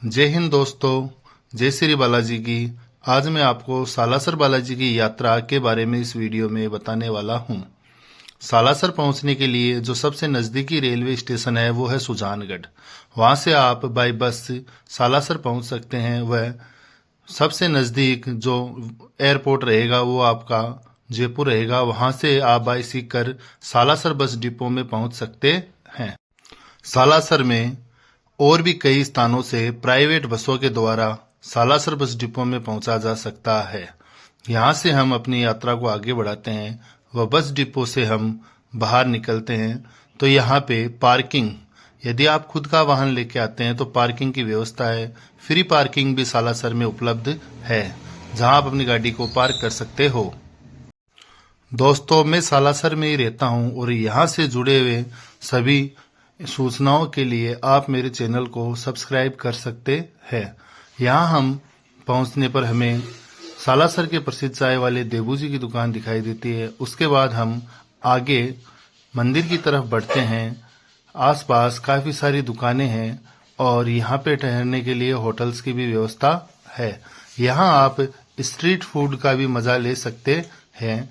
जय हिंद दोस्तों, जय श्री बालाजी की। आज मैं आपको सालासर बालाजी की यात्रा के बारे में इस वीडियो में बताने वाला हूँ। सालासर पहुँचने के लिए जो सबसे नज़दीकी रेलवे स्टेशन है वो है सुजानगढ़। वहाँ से आप बाई बस सालासर पहुँच सकते हैं। वह सबसे नज़दीक जो एयरपोर्ट रहेगा वो आपका जयपुर रहेगा। वहाँ से आप by Sikar Salasar bus depot में पहुँच सकते हैं। सालासर में और भी कई स्थानों से प्राइवेट बसों के द्वारा सालासर बस डिपो में पहुंचा जा सकता है। यहाँ से हम अपनी यात्रा को आगे बढ़ाते हैं। वह बस डिपो से हम बाहर निकलते हैं तो यहाँ पे पार्किंग, यदि आप खुद का वाहन लेके आते हैं तो पार्किंग की व्यवस्था है। फ्री पार्किंग भी सालासर में उपलब्ध है, जहाँ आप अपनी गाड़ी को पार्क कर सकते हो। दोस्तों, मैं सालासर में ही रहता हूँ और यहाँ से जुड़े हुए सभी सूचनाओं के लिए आप मेरे चैनल को सब्सक्राइब कर सकते हैं। यहाँ हम पहुँचने पर हमें सालासर के प्रसिद्ध चाय वाले देबू जी की दुकान दिखाई देती है। उसके बाद हम आगे मंदिर की तरफ बढ़ते हैं। आसपास काफ़ी सारी दुकानें हैं और यहाँ पे ठहरने के लिए होटल्स की भी व्यवस्था है। यहाँ आप स्ट्रीट फूड का भी मज़ा ले सकते हैं।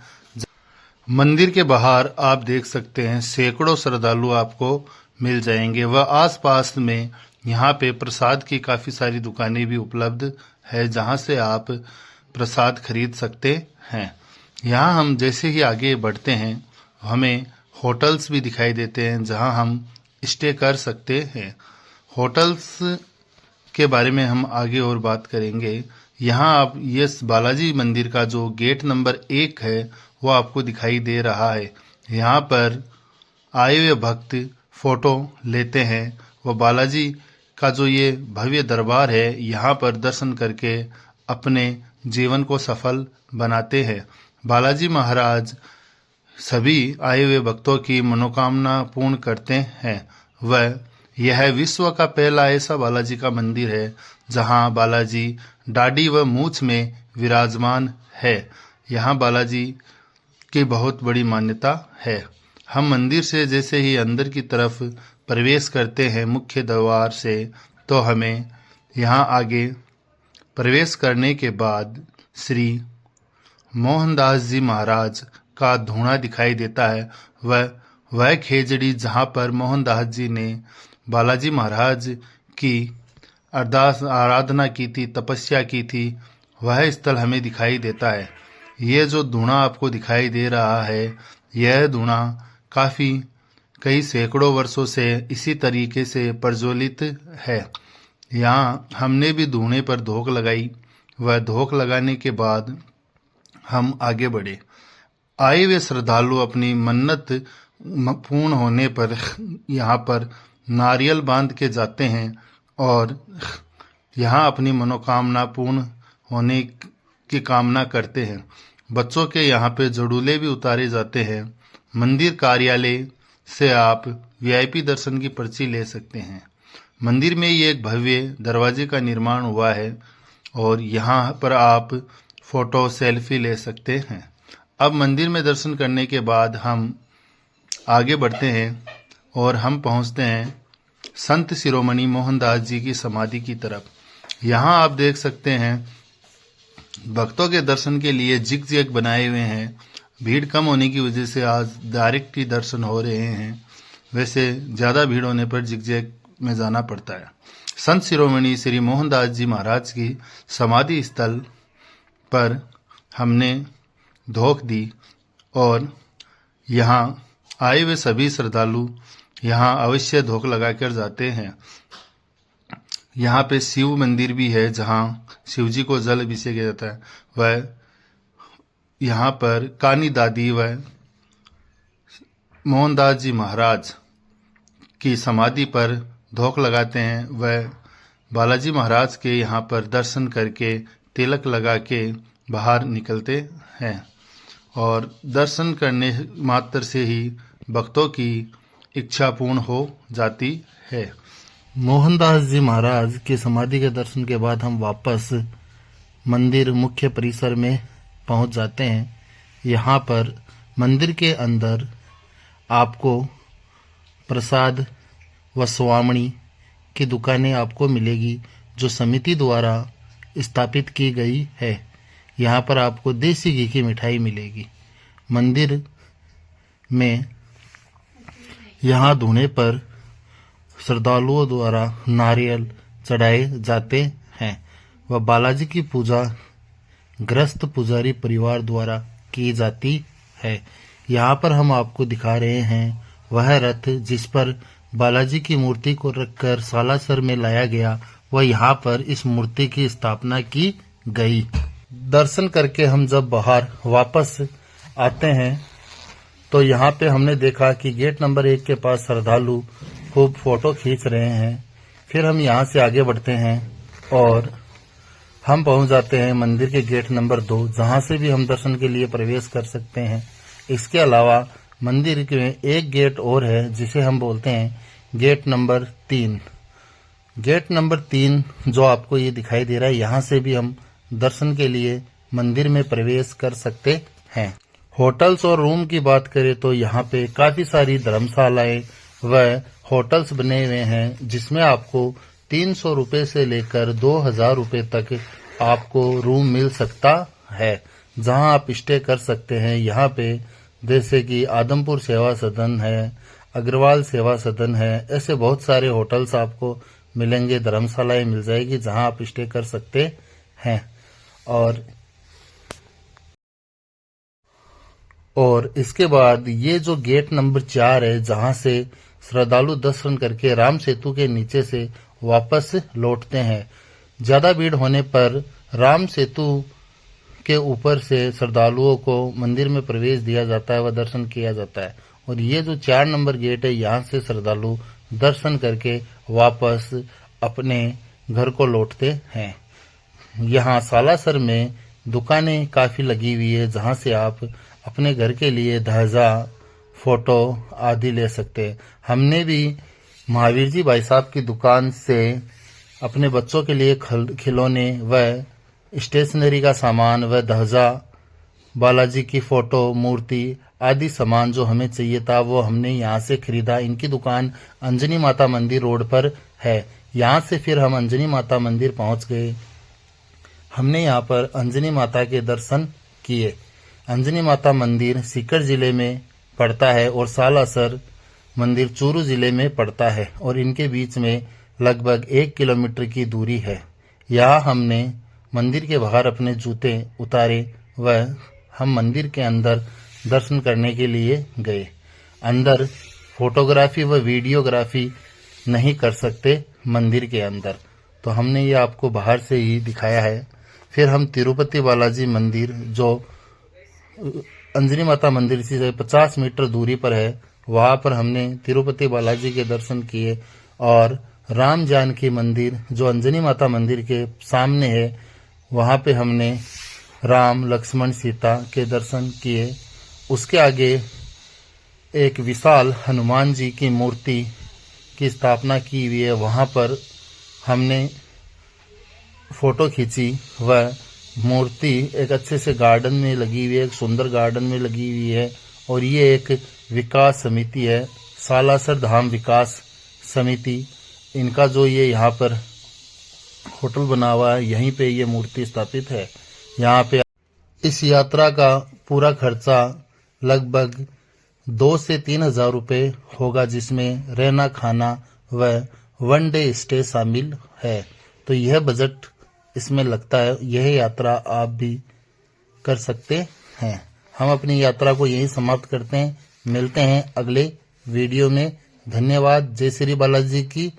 मंदिर के बाहर आप देख सकते हैं सैकड़ों श्रद्धालु आपको मिल जाएंगे। वह आसपास में यहाँ पे प्रसाद की काफ़ी सारी दुकानें भी उपलब्ध है, जहाँ से आप प्रसाद खरीद सकते हैं। यहाँ हम जैसे ही आगे बढ़ते हैं हमें होटल्स भी दिखाई देते हैं, जहाँ हम स्टे कर सकते हैं। होटल्स के बारे में हम आगे और बात करेंगे। यहाँ आप ये बालाजी मंदिर का जो गेट नंबर 1 है वो आपको दिखाई दे रहा है। यहाँ पर आए हुए भक्त फोटो लेते हैं। वो बालाजी का जो ये भव्य दरबार है, यहाँ पर दर्शन करके अपने जीवन को सफल बनाते हैं। बालाजी महाराज सभी आए हुए भक्तों की मनोकामना पूर्ण करते हैं। यह विश्व का पहला ऐसा बालाजी का मंदिर है जहाँ बालाजी दाढ़ी व मूछ में विराजमान है। यहाँ बालाजी की बहुत बड़ी मान्यता है। हम मंदिर से जैसे ही अंदर की तरफ प्रवेश करते हैं मुख्य द्वार से, तो हमें यहाँ आगे प्रवेश करने के बाद श्री मोहनदास जी महाराज का धूणा दिखाई देता है। वह खेजड़ी जहाँ पर मोहनदास जी ने बालाजी महाराज की आराधना की थी, तपस्या की थी, वह स्थल हमें दिखाई देता है। ये जो धूणा आपको दिखाई दे रहा है, यह धूणा कई सैकड़ों वर्षों से इसी तरीके से प्रज्वलित है। यहाँ हमने भी धूणे पर धोख लगाई। वह धोख लगाने के बाद हम आगे बढ़े। आए हुए श्रद्धालु अपनी मन्नत पूर्ण होने पर यहाँ पर नारियल बांध के जाते हैं और यहाँ अपनी मनोकामना पूर्ण होने की कामना करते हैं। बच्चों के यहाँ पे जड़ूले भी उतारे जाते हैं। मंदिर कार्यालय से आप वीआईपी दर्शन की पर्ची ले सकते हैं। मंदिर में ही एक भव्य दरवाजे का निर्माण हुआ है और यहाँ पर आप फोटो सेल्फी ले सकते हैं। अब मंदिर में दर्शन करने के बाद हम आगे बढ़ते हैं और हम पहुँचते हैं संत शिरोमणि मोहनदास जी की समाधि की तरफ। यहाँ आप देख सकते हैं भक्तों के दर्शन के लिए जिग जैग बनाए हुए हैं। भीड़ कम होने की वजह से आज डायरेक्ट ही दर्शन हो रहे हैं, वैसे ज़्यादा भीड़ होने पर जिग जैग में जाना पड़ता है। संत शिरोमणि श्री मोहनदास जी महाराज की समाधि स्थल पर हमने धोख दी और यहाँ आए हुए सभी श्रद्धालु यहाँ अवश्य धोख लगाकर जाते हैं। यहाँ पे शिव मंदिर भी है जहाँ शिव जी को जल अभिषेक किया जाता है। वह यहाँ पर कानी दादी व मोहनदास जी महाराज की समाधि पर धोख लगाते हैं। वह बालाजी महाराज के यहाँ पर दर्शन करके तिलक लगा के बाहर निकलते हैं और दर्शन करने मात्र से ही भक्तों की इच्छा पूर्ण हो जाती है। मोहनदास जी महाराज की समाधि के दर्शन के बाद हम वापस मंदिर मुख्य परिसर में पहुंच जाते हैं। यहाँ पर मंदिर के अंदर आपको प्रसाद व स्वामणी की दुकानें आपको मिलेगी, जो समिति द्वारा स्थापित की गई है। यहाँ पर आपको देसी घी की मिठाई मिलेगी। मंदिर में यहाँ धुने पर श्रद्धालुओं द्वारा नारियल चढ़ाए जाते हैं व बालाजी की पूजा ग्रस्त पुजारी परिवार द्वारा की जाती है। यहाँ पर हम आपको दिखा रहे हैं वह रथ जिस पर बालाजी की मूर्ति को रखकर सालासर में लाया गया व यहाँ पर इस मूर्ति की स्थापना की गई। दर्शन करके हम जब बाहर वापस आते हैं तो यहाँ पे हमने देखा कि गेट नंबर 1 के पास श्रद्धालु खूब फोटो खींच रहे हैं। फिर हम यहाँ से आगे बढ़ते हैं और हम पहुँच जाते हैं मंदिर के गेट नंबर 2, जहाँ से भी हम दर्शन के लिए प्रवेश कर सकते हैं। इसके अलावा मंदिर में एक गेट और है जिसे हम बोलते हैं गेट नंबर 3। गेट नंबर 3 जो आपको ये दिखाई दे रहा है, यहाँ से भी हम दर्शन के लिए मंदिर में प्रवेश कर सकते हैं। होटल्स और रूम की बात करें तो यहाँ पे काफी सारी धर्मशालाएं व होटल्स बने हुए हैं जिसमें आपको 300 रुपए से लेकर 2000 रुपए तक आपको रूम मिल सकता है, जहां आप स्टे कर सकते हैं। यहाँ पे जैसे कि आदमपुर सेवा सदन है, अग्रवाल सेवा सदन है, ऐसे बहुत सारे होटल्स आपको मिलेंगे, धर्मशालाएं मिल जाएगी जहां आप स्टे कर सकते हैं। और इसके बाद ये जो गेट नंबर 4 है, जहां से श्रद्धालु दर्शन करके राम सेतु के नीचे से वापस लौटते हैं। ज्यादा भीड़ होने पर राम सेतु के ऊपर से श्रद्धालुओं को मंदिर में प्रवेश दिया जाता है व दर्शन किया जाता है। और ये जो 4 नंबर गेट है, यहाँ से श्रद्धालु दर्शन करके वापस अपने घर को लौटते हैं। यहाँ सालासर में दुकानें काफी लगी हुई है, जहाँ से आप अपने घर के लिए ध्वजा, फोटो आदि ले सकते हैं। हमने भी महावीर जी भाई साहब की दुकान से अपने बच्चों के लिए खिलौने व स्टेशनरी का सामान व ध्वजा, बालाजी की फोटो, मूर्ति आदि सामान जो हमें चाहिए था वो हमने यहाँ से खरीदा। इनकी दुकान अंजनी माता मंदिर रोड पर है। यहाँ से फिर हम अंजनी माता मंदिर पहुँच गए। हमने यहाँ पर अंजनी माता के दर्शन किए। अंजनी माता मंदिर सीकर जिले में पड़ता है और सालासर मंदिर चूरू जिले में पड़ता है और इनके बीच में लगभग 1 किलोमीटर की दूरी है। यहाँ हमने मंदिर के बाहर अपने जूते उतारे व हम मंदिर के अंदर दर्शन करने के लिए गए। अंदर फोटोग्राफी व वीडियोग्राफी नहीं कर सकते मंदिर के अंदर, तो हमने ये आपको बाहर से ही दिखाया है। फिर हम तिरुपति बालाजी मंदिर जो अंजनी माता मंदिर से 50 मीटर दूरी पर है, वहाँ पर हमने तिरुपति बालाजी के दर्शन किए। और राम जानकी मंदिर जो अंजनी माता मंदिर के सामने है, वहाँ पे हमने राम, लक्ष्मण, सीता के दर्शन किए। उसके आगे एक विशाल हनुमान जी की मूर्ति की स्थापना की हुई है, वहाँ पर हमने फोटो खींची व मूर्ति एक अच्छे से गार्डन में लगी हुई है, एक सुंदर गार्डन में लगी हुई है। और ये एक विकास समिति है, सालासर धाम विकास समिति। इनका जो ये यहाँ पर होटल बना हुआ है, यहीं पे ये मूर्ति स्थापित है। यहाँ पे इस यात्रा का पूरा खर्चा लगभग 2 से 3 हजार रुपये होगा, जिसमें रहना, खाना व 1 डे स्टे शामिल है। तो यह बजट इसमें लगता है। यह यात्रा आप भी कर सकते हैं। हम अपनी यात्रा को यहीं समाप्त करते हैं। मिलते हैं अगले वीडियो में। धन्यवाद। जय श्री बालाजी की।